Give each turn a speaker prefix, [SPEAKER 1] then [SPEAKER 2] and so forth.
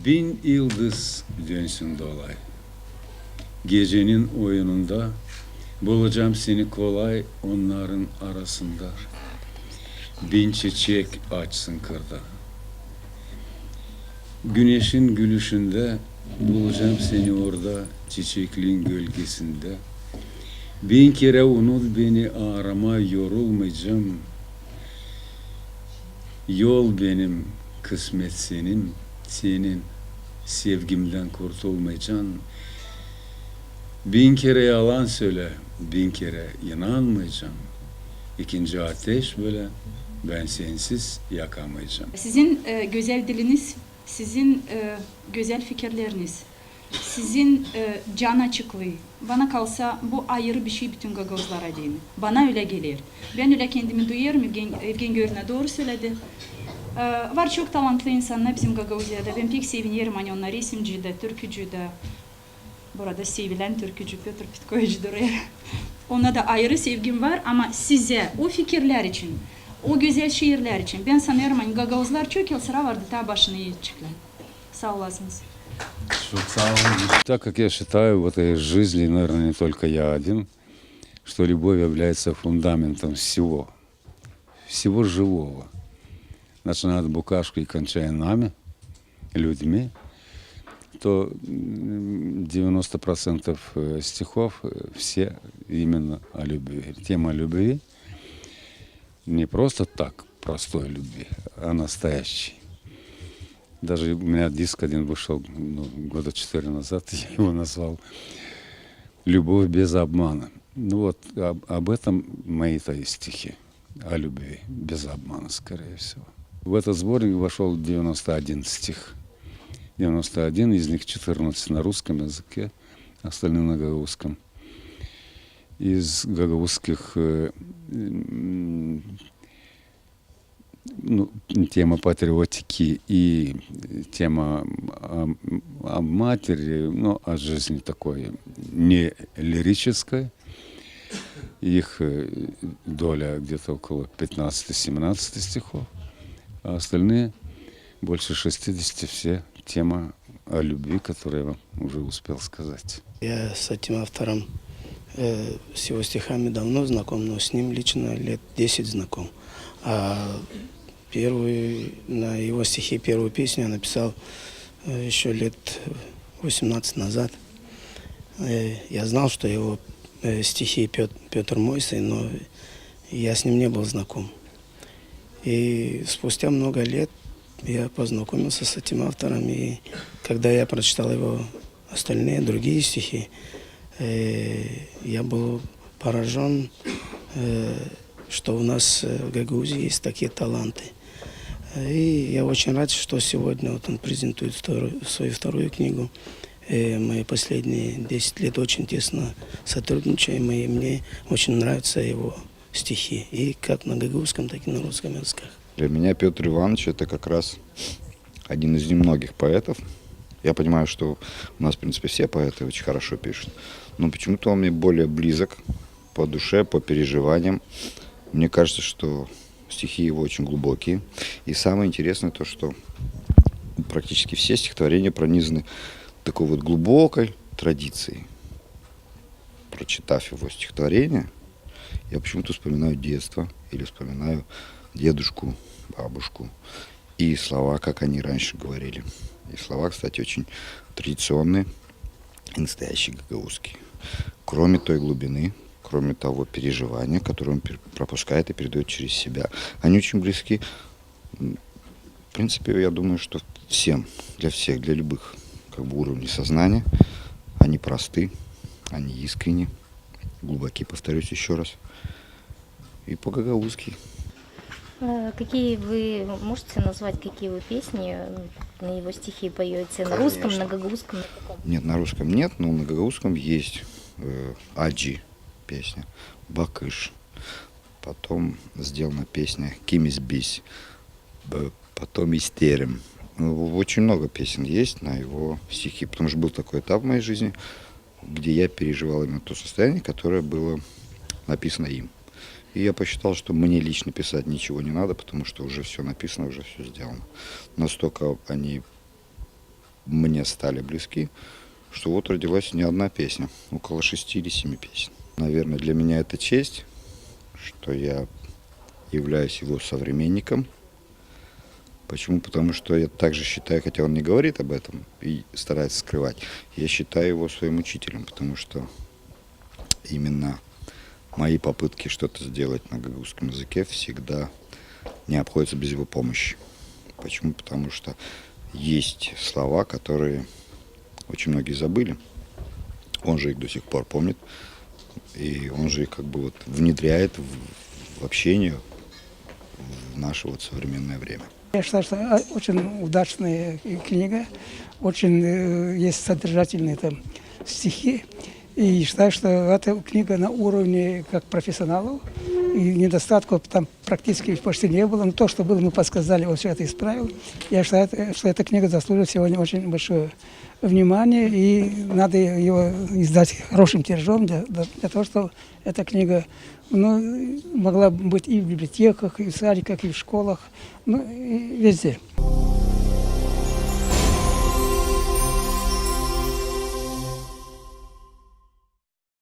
[SPEAKER 1] Bin yıldız dönsün dolay. Gecenin oyununda bulacağım seni kolay onların arasında. Bin çiçek açsın kırda. Güneşin gülüşünde bulacağım seni orada çiçekliğin gölgesinde. Bin kere unut beni arama yorulmayacağım. Yol benim, kısmet senin, senin sevgimden kurtulmayacaksın. Bin kere yalan söyle, bin kere inanmayacaksın. İkinci ateş böyle, ben sensiz yakamayacağım.
[SPEAKER 2] Sizin güzel diliniz, sizin güzel fikirleriniz, sizin can açıklığı. Bana kalsa bu ayrı bir şey bütün Gagavuzlara değil mi? Bana öyle gelir. Ben öyle kendimi duyuyorum, Evgen Görüne doğru söyledi. Var çok talantlı insanlar bizim Gagavuzya'da. Ben pek seviniyorum hani onları resimcide, türkücüde. Burada sevilen türkücü Piotr Pitkoviç'dir. Ona da ayrı sevgim var ama size o fikirler için, o güzel şiirler için ben sanıyorum hani Gagavuzlar çok yıl sıra vardı ta başına yetiştiler. Sağ оlasınız.
[SPEAKER 1] Так как я считаю в этой жизни, наверное, не только я один, что любовь является фундаментом всего, всего живого. Начиная от букашки и кончая нами, людьми, то 90% стихов все именно о любви. Тема любви не просто так, простой любви, а настоящей. Даже у меня диск один вышел года 4 назад, я его назвал «Любовь без обмана». Ну вот об этом мои-то и стихи, о любви без обмана, скорее всего. В этот сборник вошел 91 стих. 91, из них 14 на русском языке, остальные на гагаузском. Из гагаузских тема патриотики и тема о матери, о жизни такой не лирической. Их доля где-то около 15-17 стихов, а остальные больше 60 все тема о любви, которую я вам уже успел сказать.
[SPEAKER 3] Я с этим автором, с его стихами давно знаком, но с ним лично лет 10 знаком. А на его стихи первую песню я написал еще лет 18 назад. Я знал, что его стихи Петр мой сын, но я с ним не был знаком. И спустя много лет я познакомился с этим автором, и когда я прочитал его остальные, другие стихи, я был поражен, что у нас в Гагаузии есть такие таланты. И я очень рад, что сегодня вот он презентует свою вторую книгу. Мы последние 10 лет очень тесно сотрудничаем, и мне очень нравятся его стихи, и как на гагаузском, так и на русском языках.
[SPEAKER 4] Для меня Петр Иванович это как раз один из немногих поэтов. Я понимаю, что у нас, в принципе, все поэты очень хорошо пишут, но почему-то он мне более близок по душе, по переживаниям. Мне кажется, что стихи его очень глубокие. И самое интересное то, что практически все стихотворения пронизаны такой вот глубокой традицией. Прочитав его стихотворение, я почему-то вспоминаю детство или вспоминаю дедушку, бабушку и слова, как они раньше говорили. И слова, кстати, очень традиционные и настоящие гагаузские. Кроме той глубины, кроме того переживания, которое он пропускает и передает через себя, они очень близки. В принципе, я думаю, что всем, для всех, для любых уровней сознания, они просты, они искренни, глубоки, повторюсь еще раз, и по-гагаузски.
[SPEAKER 5] Какие вы можете назвать, какие вы песни на его стихи поете? На русском, на гагаузском?
[SPEAKER 4] Нет, на русском нет, но на гагаузском есть Аджи песня, Бакыш. Потом сделана песня Кимис Бись, потом Истерем. Очень много песен есть на его стихи, потому что был такой этап в моей жизни, где я переживал именно то состояние, которое было написано им. И я посчитал, что мне лично писать ничего не надо, потому что уже все написано, уже все сделано. Настолько они мне стали близки, что вот родилась не одна песня, около 6 или 7 песен. Наверное, для меня это честь, что я являюсь его современником. Почему? Потому что я также считаю, хотя он не говорит об этом и старается скрывать, я считаю его своим учителем, потому что именно мои попытки что-то сделать на гагаузском языке всегда не обходятся без его помощи. Почему? Потому что есть слова, которые очень многие забыли. Он же их до сих пор помнит. И он же их как бы вот внедряет в общение в наше вот современное время.
[SPEAKER 6] Я считаю, что очень удачная книга, очень есть содержательные там стихи. И считаю, что эта книга на уровне как профессионалов, и недостатков там практически почти не было. Но то, что было, мы подсказали, он все это исправил. Я считаю, что эта книга заслуживает сегодня очень большое внимание, и надо ее издать хорошим тиражом для того, чтобы эта книга могла быть и в библиотеках, и в садиках, и в школах, и везде.